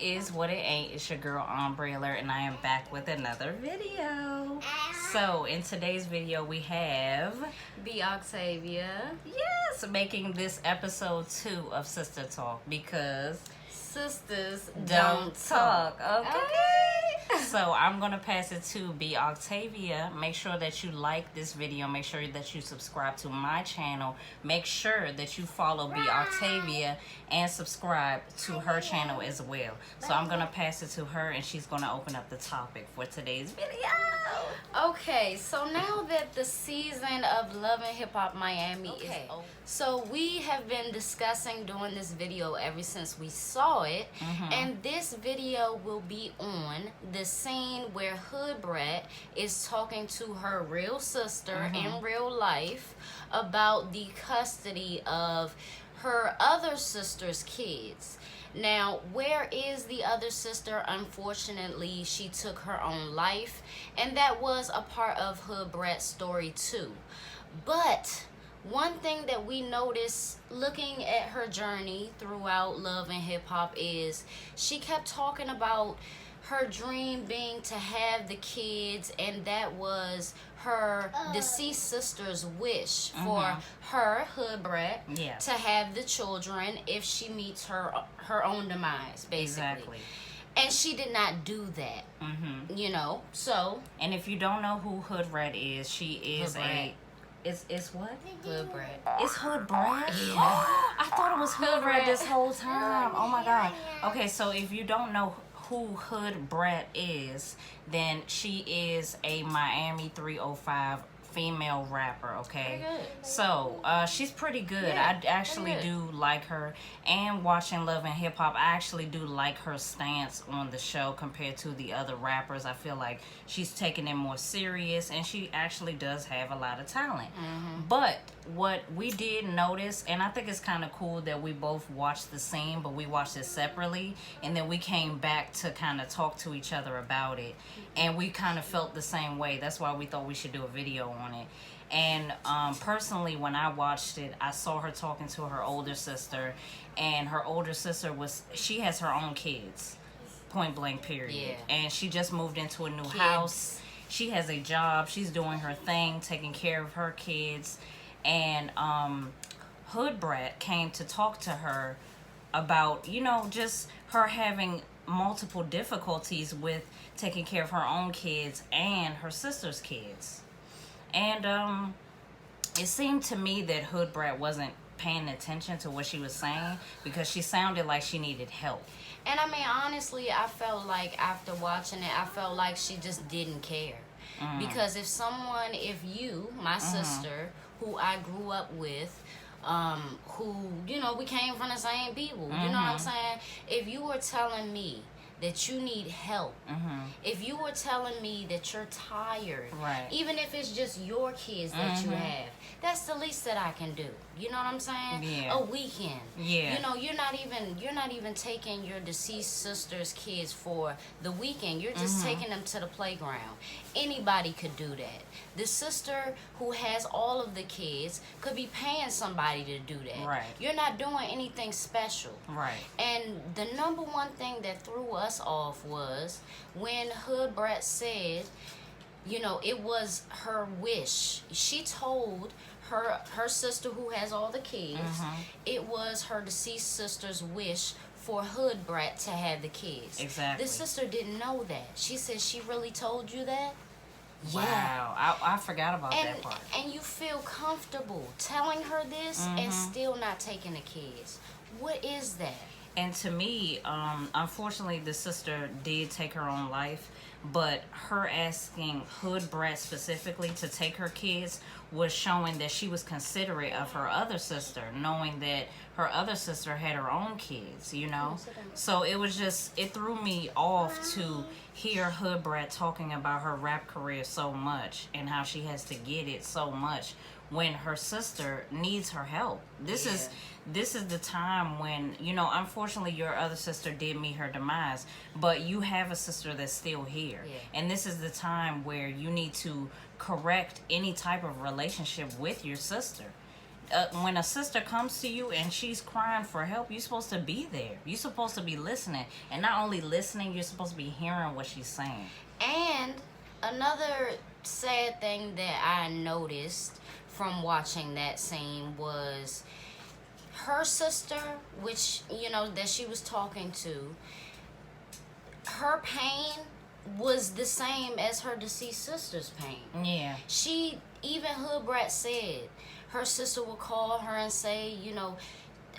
is what it ain't. It's your girl Umbrella, and I am back with another video. So in today's video we have B Octavia. yes, making this episode 2 of Sister Talk because Sisters don't talk. Okay. So I'm gonna pass it to B Octavia. Make sure that you like this video. Make sure that you subscribe to my channel. Make sure that you follow B Octavia and subscribe to her channel as well. So I'm gonna pass it to her, and she's gonna open up the topic for today's video. Okay, so now that the season of Love and Hip Hop Miami is over, so we have been discussing doing this video ever since we saw it, and this video will be on the scene where Hood Brat is talking to her real sister in real life about the custody of her other sister's kids. Now, where is the other sister? Unfortunately, she took her own life, and that was a part of Hood Brat's story too. But one thing that we noticed looking at her journey throughout Love and Hip Hop is she kept talking about her dream being to have the kids, and that was her deceased sister's wish for her, Hood Brat, to have the children if she meets her own demise, basically. Exactly. And she did not do that, you know, so. And if you don't know who Hood Brat is, she is It's what? Hood Brat. It's Hood Brat? Yeah. I thought it was Hood Brat this whole time. Oh my God. Okay, so if you don't know who Hood Brat is, then she is a Miami 305 female rapper, okay? So she's pretty good. I actually do like her, and watching Love and Hip Hop, I actually do like her stance on the show compared to the other rappers. I feel like she's taking it more serious, and she actually does have a lot of talent. But what we did notice, and I think it's kind of cool that we both watched the scene, but we watched it separately, and then we came back to kind of talk to each other about it, and we kind of felt the same way. That's why we thought we should do a video on it. And personally, when I watched it, I saw her talking to her older sister, and her older sister she has her own kids, point blank period. And she just moved into a new house. She has a job. She's doing her thing, taking care of her kids. And Hood Brat came to talk to her about, you know, just her having multiple difficulties with taking care of her own kids and her sister's kids. And it seemed to me that Hood Brat wasn't paying attention to what she was saying, because she sounded like she needed help. And I mean, honestly, I felt like after watching it, I felt like she just didn't care. Because if you, my sister, who I grew up with, who, you know, we came from the same people, you know what I'm saying? If you were telling me that you need help, if you were telling me that you're tired, even if it's just your kids that you have, that's the least that I can do. You know what I'm saying? A weekend. You know, you're not even taking your deceased sister's kids for the weekend. You're just taking them to the playground. Anybody could do that. The sister who has all of the kids could be paying somebody to do that. You're not doing anything special. And the number one thing that threw us off was when Hood Brat said, you know, it was her wish. She told her sister who has all the kids, it was her deceased sister's wish for Hood Brat to have the kids. Exactly. The sister didn't know that. She said, she really told you that? Wow. I forgot about that part. And you feel comfortable telling her this and still not taking the kids. What is that? And to me, unfortunately, the sister did take her own life, but her asking Hood Brat specifically to take her kids was showing that she was considerate of her other sister, knowing that her other sister had her own kids, you know? So it was just, it threw me off to hear Hood Brat talking about her rap career so much and how she has to get it so much when her sister needs her help. This is the time when, you know, unfortunately your other sister did meet her demise, but you have a sister that's still here. And this is the time where you need to correct any type of relationship with your sister. when a sister comes to you and she's crying for help, you're supposed to be there. You're supposed to be listening. And not only listening, you're supposed to be hearing what she's saying. And another sad thing that I noticed from watching that scene was her sister, which, you know, that she was talking to, her pain was the same as her deceased sister's pain. Yeah. She, even Hood Brat said, her sister would call her and say, you know,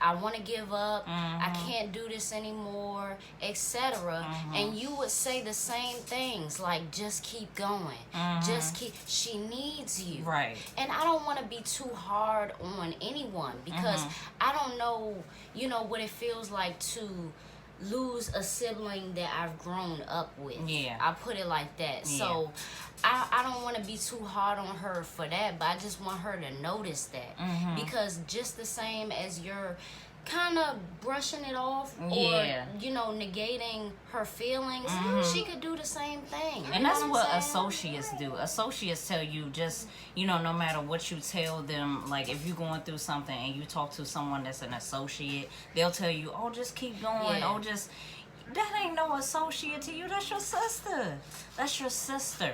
I want to give up, I can't do this anymore, etc. And you would say the same things, like, just keep going, just keep, she needs you. Right. And I don't want to be too hard on anyone, because I don't know, you know, what it feels like to lose a sibling that I've grown up with. Yeah. I put it like that. Yeah. So I don't want to be too hard on her for that, but I just want her to notice that. Because just the same as you're kind of brushing it off, or, you know, negating her feelings, she could do the same thing. And that's what associates do. Associates tell you, just, you know, no matter what you tell them, like if you're going through something and you talk to someone that's an associate, they'll tell you, oh, just keep going. Yeah. Oh, just, that ain't no associate to you. That's your sister. That's your sister.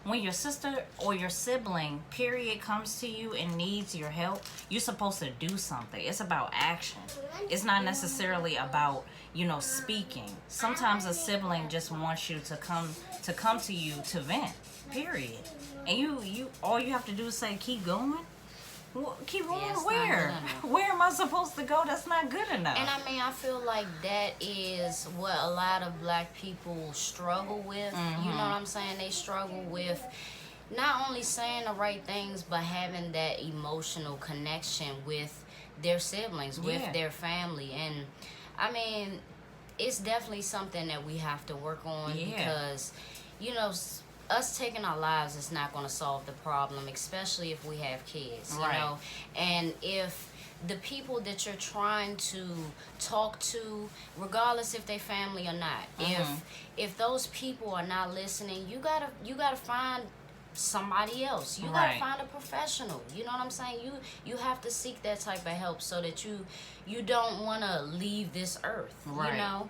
When your sister or your sibling, period, comes to you and needs your help, you're supposed to do something. It's about action. It's not necessarily about, you know, speaking. Sometimes a sibling just wants you to come to you to vent, period. And you all you have to do is say, keep going. Well, keep going. Where? Where am I supposed to go? That's not good enough. And I mean, I feel like that is what a lot of black people struggle with. You know what I'm saying? They struggle with not only saying the right things, but having that emotional connection with their siblings, with their family. And I mean, it's definitely something that we have to work on, because, you know, us taking our lives is not going to solve the problem, especially if we have kids, you know. And if the people that you're trying to talk to, regardless if they family or not, if those people are not listening, you gotta find somebody else. You gotta find a professional. You know what I'm saying? You have to seek that type of help, so that you don't want to leave this earth. You know.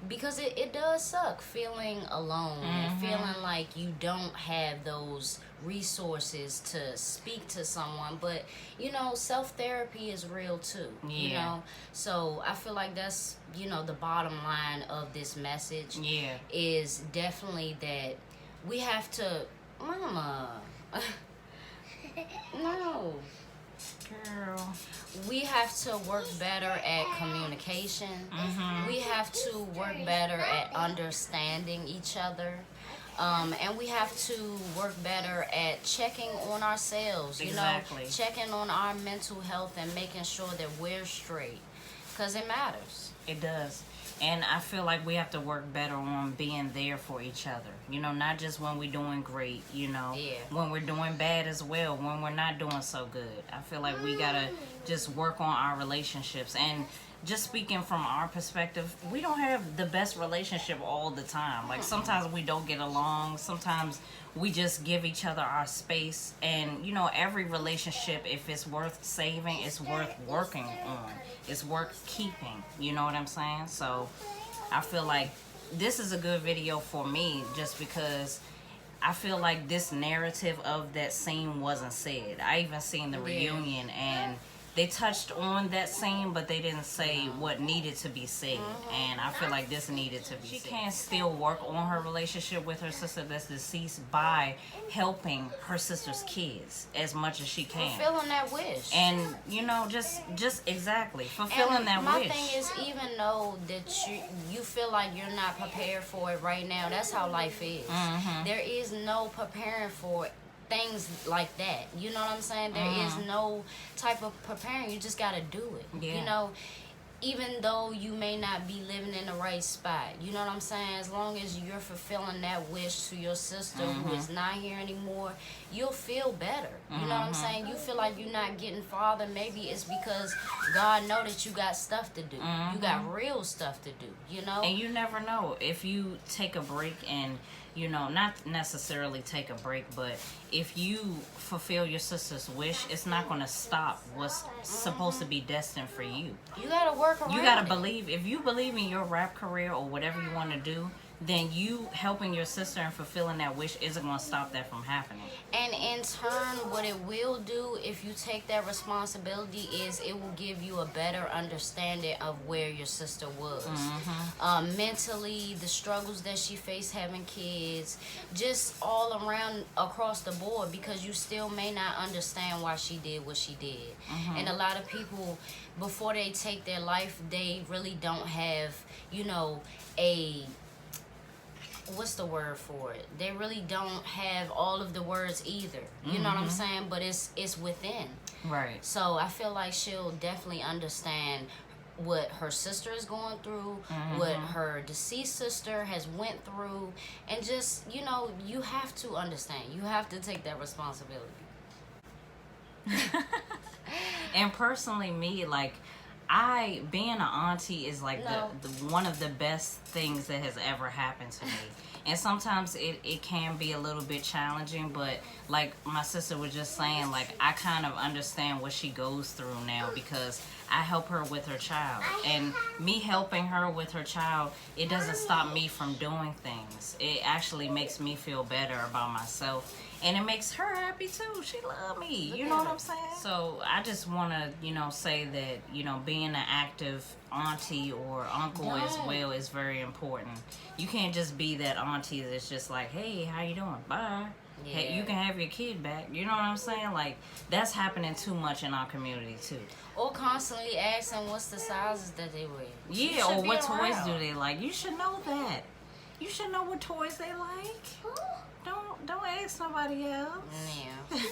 Because it does suck feeling alone and feeling like you don't have those resources to speak to someone. But, you know, self-therapy is real too, you know. So I feel like that's, you know, the bottom line of this message is definitely that we have to... Mama. No. Girl. We have to work better at communication. We have to work better at understanding each other. And we have to work better at checking on ourselves, you know, checking on our mental health and making sure that we're straight, because it matters. It does. And I feel like we have to work better on being there for each other. You know, not just when we're doing great, you know. When we're doing bad as well, when we're not doing so good. I feel like we got to just work on our relationships. And just speaking from our perspective, we don't have the best relationship all the time. Like, sometimes we don't get along. Sometimes we just give each other our space. And, you know, every relationship, if it's worth saving, it's worth working on. It's worth keeping. You know what I'm saying? So I feel like this is a good video for me, just because I feel like this narrative of that scene wasn't said. I even seen the reunion, and they touched on that scene, but they didn't say what needed to be said. And I feel like this needed to be said. She can still work on her relationship with her sister that's deceased by helping her sister's kids as much as she can. Fulfilling that wish. And, you know, just exactly, fulfilling that my wish. My thing is, even though that you feel like you're not prepared for it right now, that's how life is. There is no preparing for it. Things like that, you know what I'm saying? There is no type of preparing. You just gotta do it. You know, even though you may not be living in the right spot, you know what I'm saying? As long as you're fulfilling that wish to your sister who is not here anymore, you'll feel better. You know what I'm saying? You feel like you're not getting farther. Maybe it's because God know that you got stuff to do. You got real stuff to do, you know? And you never know. If you take a break and you know, not necessarily take a break, but if you fulfill your sister's wish, it's not going to stop what's supposed to be destined for you. You gotta work around. You gotta believe. If you believe in your rap career or whatever you want to do, then you helping your sister and fulfilling that wish isn't going to stop that from happening. And in turn, what it will do if you take that responsibility is it will give you a better understanding of where your sister was. Mentally, the struggles that she faced having kids, just all around across the board, because you still may not understand why she did what she did. And a lot of people, before they take their life, they really don't have, you know, what's the word for it? They really don't have all of the words either. You know what I'm saying? But it's within. Right. So I feel like she'll definitely understand what her sister is going through, what her deceased sister has went through, and just, you know, you have to understand. You have to take that responsibility. And personally, me, like, being an auntie is like the one of the best things that has ever happened to me. And sometimes it can be a little bit challenging, but like my sister was just saying, like, I kind of understand what she goes through now because I help her with her child. And me helping her with her child, it doesn't stop me from doing things. It actually makes me feel better about myself. And it makes her happy too. She love me. You know what I'm saying? So I just want to, you know, say that, you know, being an active auntie or uncle as well is very important. You can't just be that auntie that's just like, hey, how you doing? Bye. Yeah. Hey, you can have your kid back. You know what I'm saying? Like, that's happening too much in our community too. Or constantly asking what's the sizes that they wear. Yeah, or what toys do they like? You should know that. You should know what toys they like. Don't ask nobody else. Yeah.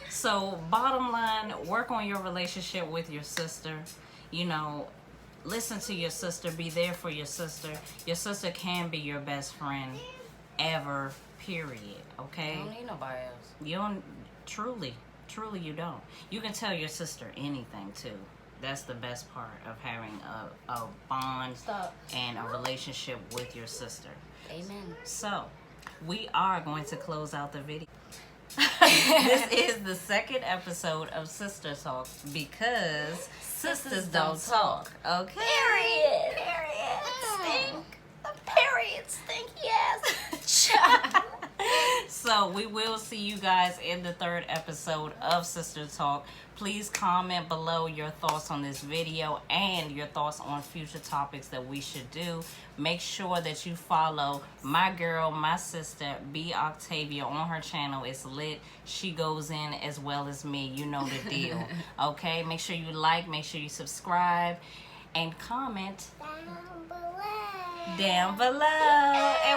So, bottom line, work on your relationship with your sister. You know, listen to your sister. Be there for your sister. Your sister can be your best friend ever, period. Okay? You don't need nobody else. You don't, truly you don't. You can tell your sister anything, too. That's the best part of having a bond and a relationship with your sister. Amen. So, we are going to close out the video. This is the second episode of Sister Talk because sisters don't talk. Okay? Period. Stink. The period stink, yes. So we will see you guys in the third episode of Sister Talk. Please comment below your thoughts on this video and your thoughts on future topics that we should do. Make sure that you follow my girl, my sister, B. Octavia, on her channel. It's lit. She goes in as well as me. You know the deal. Okay? Make sure you like, make sure you subscribe, and comment down below. And